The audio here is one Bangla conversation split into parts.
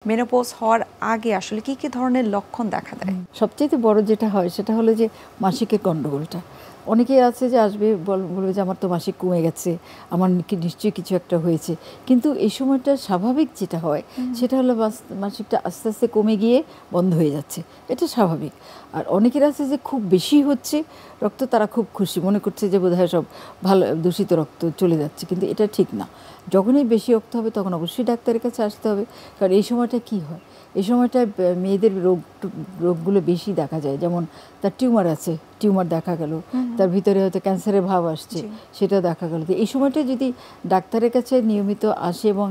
মেনোপজ হওয়ার আগে আসলে কি কি ধরনের লক্ষণ দেখা দেয়? সবচেয়ে বড় যেটা হয় সেটা হলো যে মাসিকের গন্ডগোলটা। অনেকেই আছে যে আসবে বলবে যে আমার তো মাসিক কমে গেছে, আমার নিশ্চয়ই কিছু একটা হয়েছে। কিন্তু এই সময়টা স্বাভাবিক যেটা হয় সেটা হলো মাসিকটা আস্তে আস্তে কমে গিয়ে বন্ধ হয়ে যাচ্ছে, এটা স্বাভাবিক। আর অনেকের আছে যে খুব বেশি হচ্ছে রক্ত, তারা খুব খুশি মনে করছে যে বোধহয় সব ভালো দূষিত রক্ত চলে যাচ্ছে, কিন্তু এটা ঠিক না। যখনই বেশি রক্ত হবে তখন অবশ্যই ডাক্তারের কাছে আসতে হবে। কারণ এই সময়টা কি হয়, এই সময়টা মেয়েদের রোগগুলো বেশি দেখা যায়। যেমন তার টিউমার আছে, টিউমার দেখা গেল, তার ভিতরে হয়তো ক্যান্সারের ভাব আসছে, সেটা দেখা গেল। তো এই সময়টা যদি ডাক্তারের কাছে নিয়মিত আসে এবং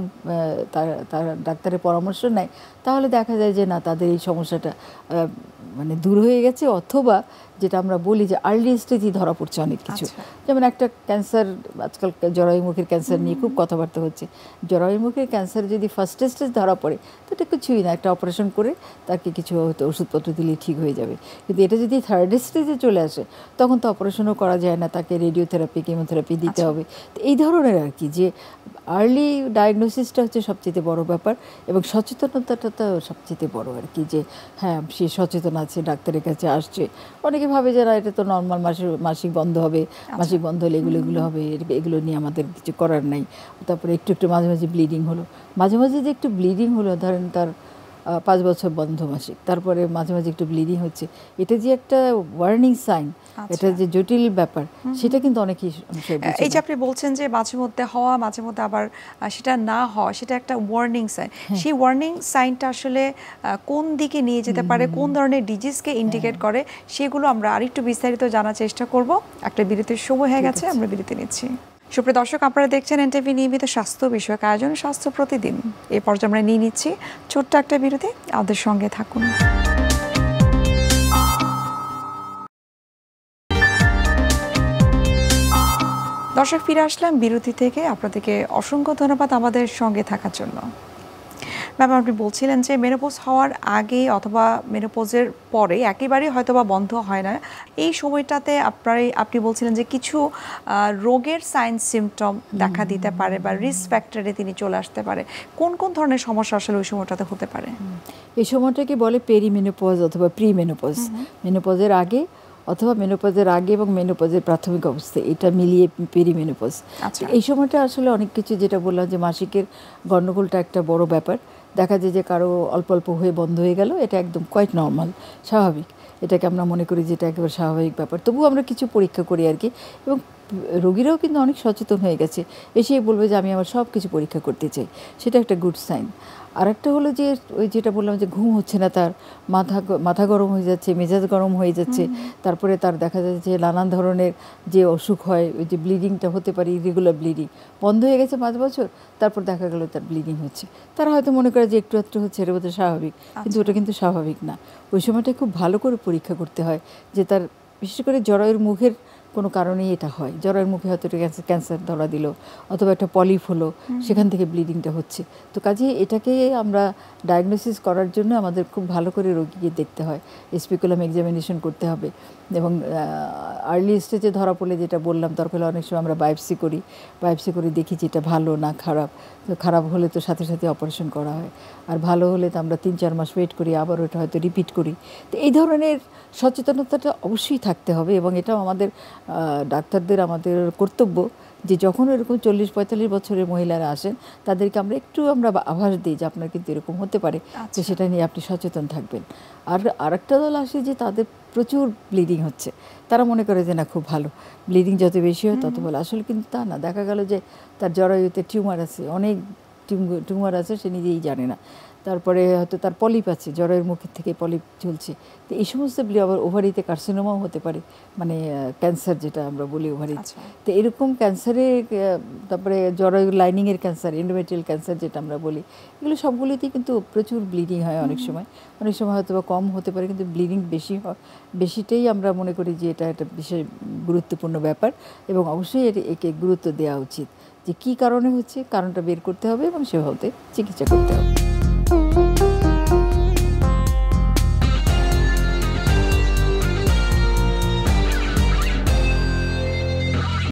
তার ডাক্তারের পরামর্শ নেয়, তাহলে দেখা যায় যে না, তাদের এই সমস্যাটা মানে দূর হয়ে গেছে, অথবা যেটা আমরা বলি যে আর্লি স্টেজই ধরা পড়ছে অনেক কিছু। যেমন একটা ক্যান্সার, আজকাল জরায়ুমুখের ক্যান্সার নিয়ে খুব কথাবার্তা হচ্ছে। জরায়ুমুখের ক্যান্সার যদি ফার্স্ট স্টেজ ধরা পড়ে তো এটা কিছুই না, একটা অপারেশন করে তাকে কিছু হয়তো ওষুধপত্র দিলে ঠিক হয়ে যাবে। কিন্তু এটা যদি থার্ড স্টেজে চলে আসে তখন তো অপারেশনও করা যায় না, তাকে রেডিওথেরাপি, কেমোথেরাপি দিতে হবে। তো এই ধরনের আর কি, যে আর্লি ডায়াগনোসিসটা হচ্ছে সবচেয়ে বড় ব্যাপার, এবং সচেতনতাটা তো সবচেয়ে বড় আর কি, যে হ্যাঁ সে সচেতন আছে, ডাক্তারের কাছে আসছে। অনেকে ভাবে যে না, এটা তো নর্মাল, মাসিক বন্ধ হবে, মাসিক বন্ধ হলে এগুলো হবে, এগুলো নিয়ে আমাদের কিছু করার নাই। তারপরে একটু একটু মাঝে মাঝে ব্লিডিং হলো, মাঝে মাঝে যে একটু ব্লিডিং হলো, ধরেন তার 5 বছর বন্ধ মাসিক, তারপরে মাঝে মাঝে একটু ব্লিডিং হচ্ছে, এটা যে একটা ওয়ার্নিং সাইন, এটা যে জটিল ব্যাপার, সেটা কিন্তু অনেকেই এই যে আপনি বলছেন যে মাঝে মধ্যে হওয়া, মাঝে মধ্যে আবার সেটা না হওয়া, সেটা একটা ওয়ার্নিং সাইন। সেই ওয়ার্নিং সাইনটা আসলে কোন দিকে নিয়ে যেতে পারে, কোন ধরনের ডিজিজকে ইন্ডিকেট করে, সেগুলো আমরা আরেকটু বিস্তারিত জানার চেষ্টা করব। একটা বিরতির সময় হয়ে গেছে, আমরা বিরতি নিচ্ছি। সুপ্রিয় দর্শক, আপনারা দেখছেন এনটিভি নিয়মিত স্বাস্থ্য বিষয়ক আয়োজন স্বাস্থ্য প্রতিদিন। এই পর্যায়ে আমরা নিয়ে নিচ্ছি ছোট্ট একটা বিরতি, আমাদের সঙ্গে থাকুন। দর্শক, ফিরে আসলাম বিরতি থেকে। আপনাদেরকে অসংখ্য ধন্যবাদ আমাদের সঙ্গে থাকার জন্য। ম্যাম, আপনি বলছিলেন যে মেনোপজ হওয়ার আগে অথবা মেনোপজের পরে একেবারেই হয়তো বা বন্ধ হয় না, এই সময়টাতে আপনি বলছিলেন যে কিছু রোগের সাইন সিমটম দেখা দিতে পারে বা রিস্ক ফ্যাক্টরে তিনি চলে আসতে পারে। কোন কোন ধরনের সমস্যা আসলে ওই সময়টাতে হতে পারে? এই সময়টাকে বলে পেরিমেনোপজ অথবা প্রিমেনোপজ। মেনোপজের আগে অথবা মেনোপজের আগে এবং মেনোপজের প্রাথমিক অবস্থা, এটা মিলিয়ে পেরিমেনোপজ। এই সময়টা আসলে অনেক কিছু, যেটা বললাম যে মাসিকের গণ্ডগোলটা একটা বড় ব্যাপার। দেখা যায় যে কারো অল্প অল্প হয়ে বন্ধ হয়ে গেল, এটা একদম কোয়াইট নর্মাল, স্বাভাবিক। এটাকে আমরা মনে করি যে এটা একেবারে স্বাভাবিক ব্যাপার। তবুও আমরা কিছু পরীক্ষা করি আর কি, এবং রোগীরাও কিন্তু অনেক সচেতন হয়ে গেছে, এসেই বলবে যে আমি আমার সব কিছু পরীক্ষা করতে চাই, সেটা একটা গুড সাইন। আর একটা হলো যে ওই যেটা বললাম যে ঘুম হচ্ছে না, তার মাথা গরম হয়ে যাচ্ছে, মেজাজ গরম হয়ে যাচ্ছে, তারপরে তার দেখা যাচ্ছে যে নানান ধরনের যে অসুখ হয়, ওই যে ব্লিডিংটা হতে পারে, ইরেগুলার ব্লিডিং বন্ধ হয়ে গেছে 5 বছর, তারপর দেখা গেল তার ব্লিডিং হচ্ছে। তারা হয়তো মনে করে যে একটু একটু হচ্ছে, এটা বোধহয় স্বাভাবিক, কিন্তু ওটা কিন্তু স্বাভাবিক না। ওই সময়টা খুব ভালো করে পরীক্ষা করতে হয় যে তার, বিশেষ করে জরায়ুর মুখের কোনো কারণেই এটা হয়। জরায়ুর মুখে হয়তো একটা ক্যান্সার ধরা দিল, অথবা একটা পলিপ হলো, সেখান থেকে ব্লিডিংটা হচ্ছে। তো কাজেই এটাকে আমরা ডায়াগনোসিস করার জন্য আমাদের খুব ভালো করে রোগীকে দেখতে হয়, স্পেকুলাম এক্সামিনেশন করতে হবে। এবং আর্লি স্টেজে ধরা পড়লে, যেটা বললাম, দরকার অনেক সময় আমরা বায়োপসি করি, বায়োপসি করে দেখি যে এটা ভালো না খারাপ। তো খারাপ হলে তো সাথে সাথে অপারেশন করা হয়, আর ভালো হলে তো আমরা 3-4 মাস ওয়েট করি, আবার ওটা হয়তো রিপিট করি। তো এই ধরনের সচেতনতাটা অবশ্যই থাকতে হবে, এবং এটাও আমাদের ডাক্তারদের আমাদের কর্তব্য যে যখন এরকম 40-45 বছরের মহিলারা আসেন, তাদেরকে আমরা একটু আভাস দিই যে আপনার কিন্তু এরকম হতে পারে, তো সেটা নিয়ে আপনি সচেতন থাকবেন। আর আরেকটা দল আসে যে তাদের প্রচুর ব্লিডিং হচ্ছে, তারা মনে করে যে না খুব ভালো, ব্লিডিং যত বেশি হয় তত ভালো। আসলে কিন্তু তা না, দেখা গেল যে তার জরায়ুতে টিউমার আছে, অনেক টিউমার আছে, সে নিজেই জানে না। তারপরে হয়তো তার পলিপ আছে, জরায়ুর মুখের থেকে পলিপ ঝুলছে। তো এই সমস্ত আবার ওভারিতে কার্সিনোমাও হতে পারে, মানে ক্যান্সার যেটা আমরা বলি ওভারি। তো এরকম ক্যান্সারে, তারপরে জরায়ুর লাইনিংয়ের ক্যান্সার, এন্ডোমেট্রিয়াল ক্যান্সার যেটা আমরা বলি, এগুলো সবগুলিতেই কিন্তু প্রচুর ব্লিডিং হয় অনেক সময়। অনেক সময় হয়তো বা কম হতে পারে, কিন্তু ব্লিডিং বেশি হয়, বেশিটাই আমরা মনে করি যে এটা একটা বিশেষ গুরুত্বপূর্ণ ব্যাপার, এবং অবশ্যই একে গুরুত্ব দেওয়া উচিত যে কী কারণে হচ্ছে, কারণটা বের করতে হবে এবং সেভাবে চিকিৎসা করতে হবে।